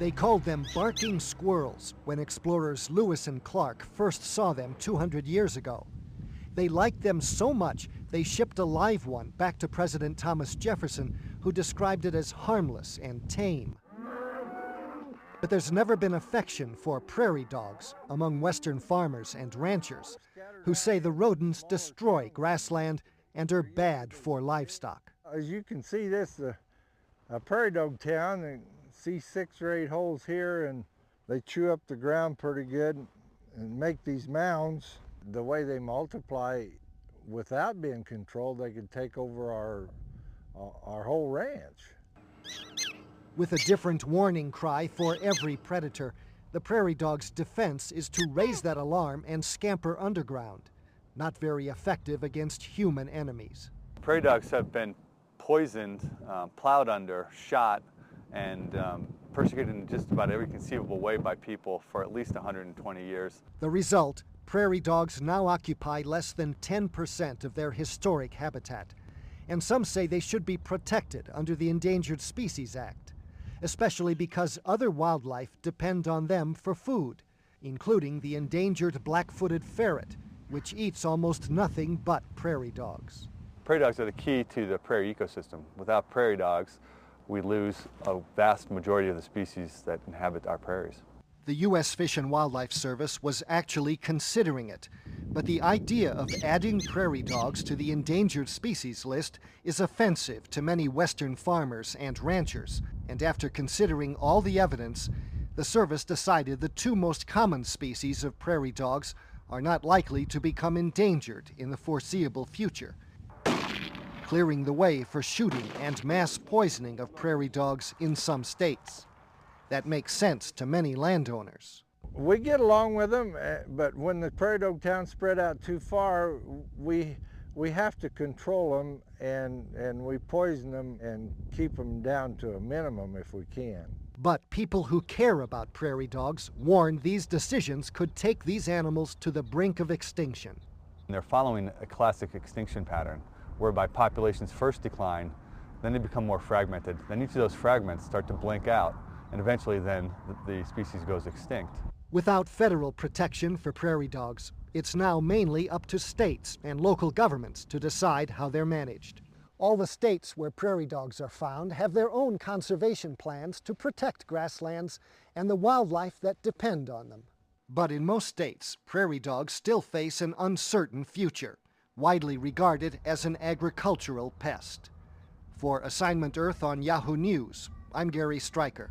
They called them barking squirrels when explorers Lewis and Clark first saw them 200 years ago. They liked them so much, they shipped a live one back to President Thomas Jefferson, who described it as harmless and tame. But there's never been affection for prairie dogs among Western farmers and ranchers, who say the rodents destroy grassland and are bad for livestock. As you can see, this is a prairie dog town. You see 6 or 8 holes here, and they chew up the ground pretty good and make these mounds. The way they multiply without being controlled, they could take over our whole ranch. With a different warning cry for every predator, the prairie dog's defense is to raise that alarm and scamper underground. Not very effective against human enemies. Prairie dogs have been poisoned, plowed under, shot, and persecuted in just about every conceivable way by people for at least 120 years. The result, prairie dogs now occupy less than 10% of their historic habitat. And some say they should be protected under the Endangered Species Act, especially because other wildlife depend on them for food, including the endangered black-footed ferret, which eats almost nothing but prairie dogs. Prairie dogs are the key to the prairie ecosystem. Without prairie dogs, we lose a vast majority of the species that inhabit our prairies. The U.S. Fish and Wildlife Service was actually considering it, but the idea of adding prairie dogs to the endangered species list is offensive to many Western farmers and ranchers, and after considering all the evidence, the service decided the 2 most common species of prairie dogs are not likely to become endangered in the foreseeable future, clearing the way for shooting and mass poisoning of prairie dogs in some states. That makes sense to many landowners. We get along with them, but when the prairie dog towns spread out too far, we have to control them, and we poison them and keep them down to a minimum if we can. But people who care about prairie dogs warn these decisions could take these animals to the brink of extinction. They're following a classic extinction pattern, whereby populations first decline, then they become more fragmented. Then each of those fragments start to blink out, and eventually then the species goes extinct. Without federal protection for prairie dogs, it's now mainly up to states and local governments to decide how they're managed. All the states where prairie dogs are found have their own conservation plans to protect grasslands and the wildlife that depend on them. But in most states, prairie dogs still face an uncertain future, widely regarded as an agricultural pest. For Assignment Earth on Yahoo News, I'm Gary Stryker.